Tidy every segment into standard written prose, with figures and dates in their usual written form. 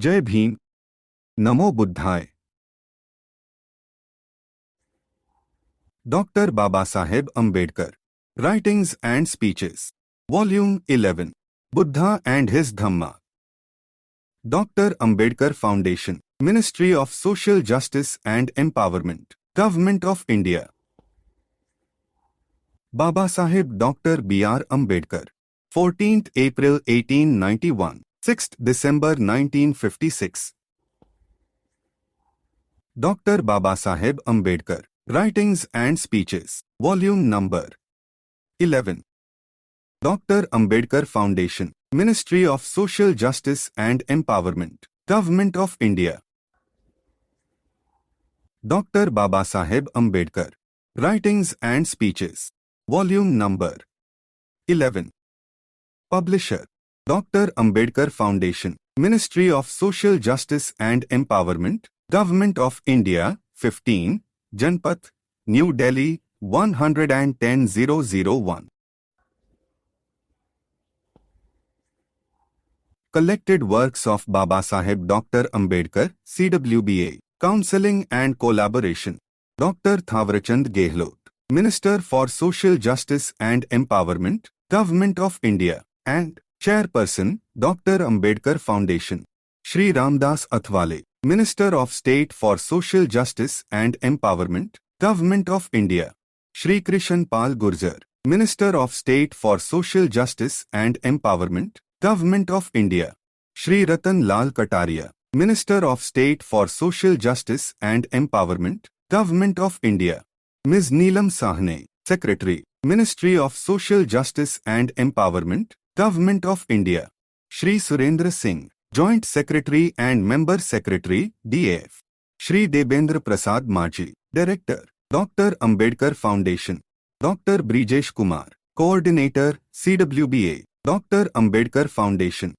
Jai Bhim. NaMo बुद्धाय। Dr. Babasaheb Ambedkar. Writings and Speeches. Volume 11. Buddha and his Dhamma. Dr. Ambedkar Foundation. Ministry of Social Justice and Empowerment. Government of India. Babasaheb Dr. B.R. Ambedkar. 14th April 1891. 6th December 1956. Dr. Babasaheb Ambedkar. Writings and Speeches. Volume number 11. Dr. Ambedkar Foundation. Ministry of Social Justice and Empowerment. Government of India. Dr. Babasaheb Ambedkar. Writings and Speeches. Volume number 11. Publisher. Dr. Ambedkar Foundation. Ministry of Social Justice and Empowerment. Government of India. 15. Janpath, New Delhi, 110,001. Collected works of Babasaheb Dr. Ambedkar, CWBA. Counseling and Collaboration. Dr. Thawarchand Gehlot, Minister for Social Justice and Empowerment, Government of India, and Chairperson, Dr. Ambedkar Foundation. Shri Ramdas Athwale, Minister of State for Social Justice and Empowerment, Government of India. Shri Krishan Pal Gurjar, Minister of State for Social Justice and Empowerment, Government of India. Shri Ratan Lal Kataria, Minister of State for Social Justice and Empowerment, Government of India. Ms. Neelam Sahne, Secretary, Ministry of Social Justice and Empowerment, Government of India. Shri Surendra Singh, Joint Secretary and Member Secretary, DAF. Shri Debendra Prasad Maji, Director, Dr. Ambedkar Foundation. Dr. Brijesh Kumar, Coordinator, CWBA, Dr. Ambedkar Foundation.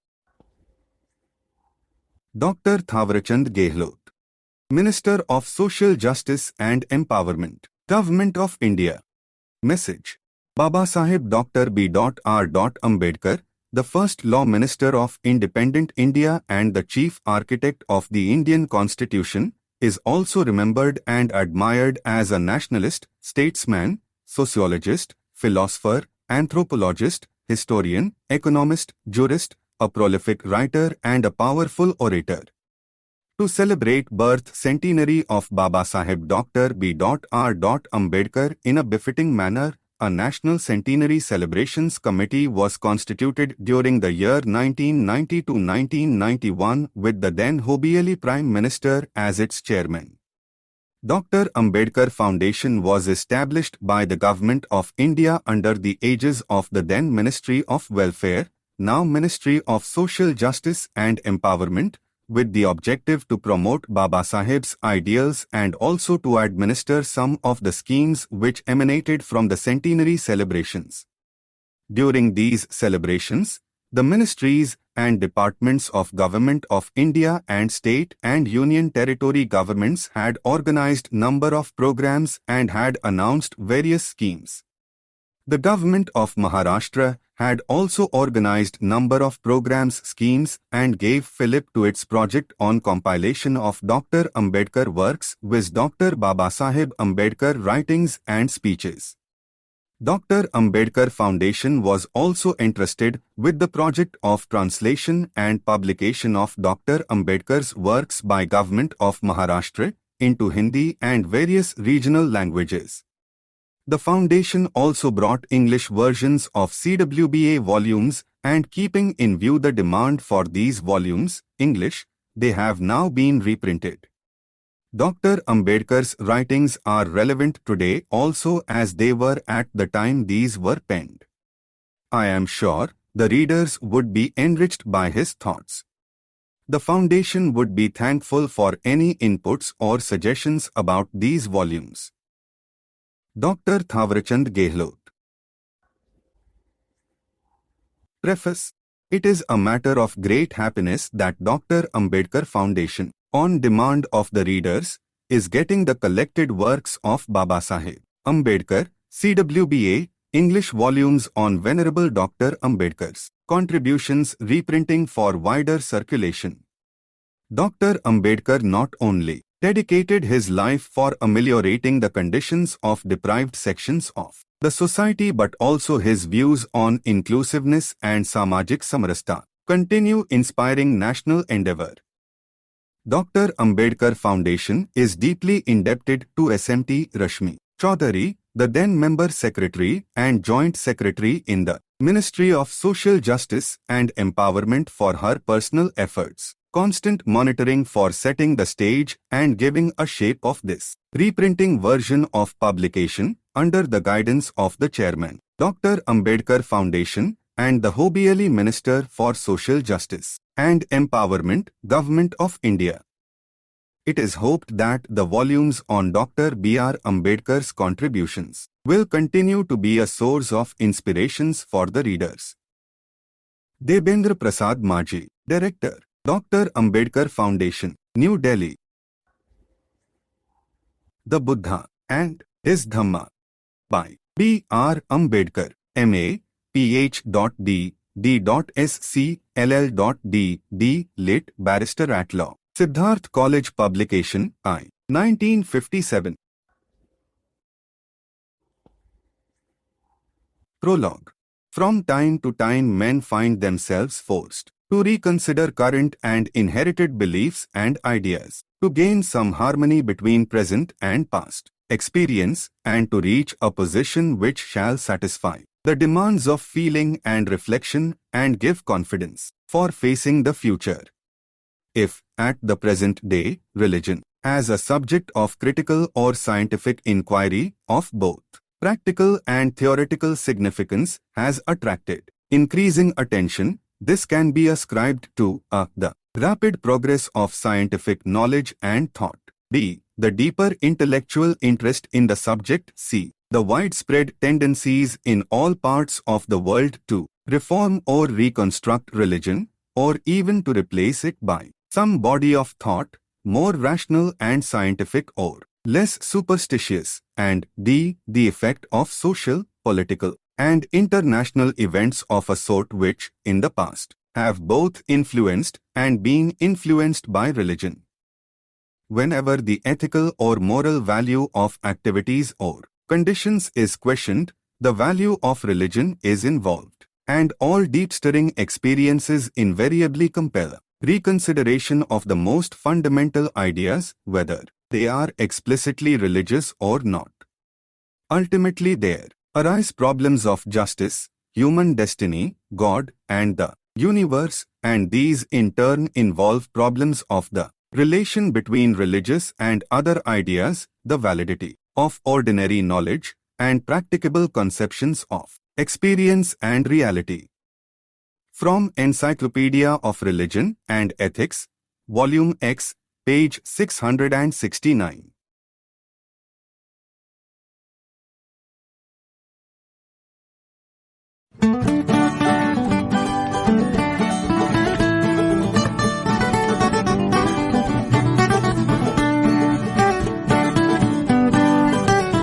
Dr. Thawarchand Gehlot, Minister of Social Justice and Empowerment, Government of India. Message. Babasaheb Dr. B.R. Ambedkar, the first Law Minister of Independent India and the Chief Architect of the Indian Constitution, is also remembered and admired as a nationalist, statesman, sociologist, philosopher, anthropologist, historian, economist, jurist, a prolific writer and a powerful orator. To celebrate birth centenary of Babasaheb Dr. B.R. Ambedkar in a befitting manner, a National Centenary Celebrations Committee was constituted during the year 1990 to 1991 with the then Hobieli Prime Minister as its chairman. Dr. Ambedkar Foundation was established by the Government of India under the aegis of the then Ministry of Welfare, now Ministry of Social Justice and Empowerment, with the objective to promote Babasaheb's ideals and also to administer some of the schemes which emanated from the centenary celebrations. During these celebrations, the ministries and departments of Government of India and state and union territory governments had organized number of programs and had announced various schemes. The Government of Maharashtra had also organized number of programs schemes and gave fillip to its project on compilation of Dr. Ambedkar works with Dr. Babasaheb Ambedkar writings and speeches. Dr. Ambedkar Foundation was also entrusted with the project of translation and publication of Dr. Ambedkar's works by Government of Maharashtra into Hindi and various regional languages. The foundation also brought English versions of CWBA volumes, and keeping in view the demand for these volumes, English, they have now been reprinted. Dr. Ambedkar's writings are relevant today also as they were at the time these were penned. I am sure the readers would be enriched by his thoughts. The foundation would be thankful for any inputs or suggestions about these volumes. Dr. Thawarchand Gehlot. Preface. It is a matter of great happiness that Dr. Ambedkar Foundation, on demand of the readers, is getting the collected works of Babasaheb Ambedkar, CWBA, English volumes on Venerable Dr. Ambedkar's contributions reprinting for wider circulation. Dr. Ambedkar not only dedicated his life for ameliorating the conditions of deprived sections of the society but also his views on inclusiveness and Samajik Samarasta continue inspiring national endeavor. Dr. Ambedkar Foundation is deeply indebted to SMT Rashmi Chaudhary, the then member secretary and joint secretary in the Ministry of Social Justice and Empowerment for her personal efforts, constant monitoring for setting the stage and giving a shape of this reprinting version of publication under the guidance of the chairman, Dr. Ambedkar Foundation, and the Honorable Minister for Social Justice and Empowerment, Government of India. It is hoped that the volumes on Dr. B.R. Ambedkar's contributions will continue to be a source of inspirations for the readers. Debendra Prasad Majhi, Director, Dr. Ambedkar Foundation, New Delhi. The Buddha and His Dhamma by B.R. Ambedkar, M.A., Ph.D., D.Sc, LL.D, Lit. Barrister at Law. Siddharth College Publication, I. 1957. Prologue. From time to time men find themselves forced to reconsider current and inherited beliefs and ideas, to gain some harmony between present and past experience, and to reach a position which shall satisfy the demands of feeling and reflection and give confidence for facing the future. If, at the present day, religion, as a subject of critical or scientific inquiry of both practical and theoretical significance, has attracted increasing attention, this can be ascribed to a. The rapid progress of scientific knowledge and thought, b. the deeper intellectual interest in the subject, c. the widespread tendencies in all parts of the world to reform or reconstruct religion, or even to replace it by some body of thought, more rational and scientific or less superstitious, and d. the effect of social, political, and international events of a sort which, in the past, have both influenced and been influenced by religion. Whenever the ethical or moral value of activities or conditions is questioned, the value of religion is involved, and all deep-stirring experiences invariably compel reconsideration of the most fundamental ideas, whether they are explicitly religious or not. Ultimately there arise problems of justice, human destiny, God, and the universe, and these in turn involve problems of the relation between religious and other ideas, the validity of ordinary knowledge, and practicable conceptions of experience and reality. From Encyclopedia of Religion and Ethics, Volume X, page 669.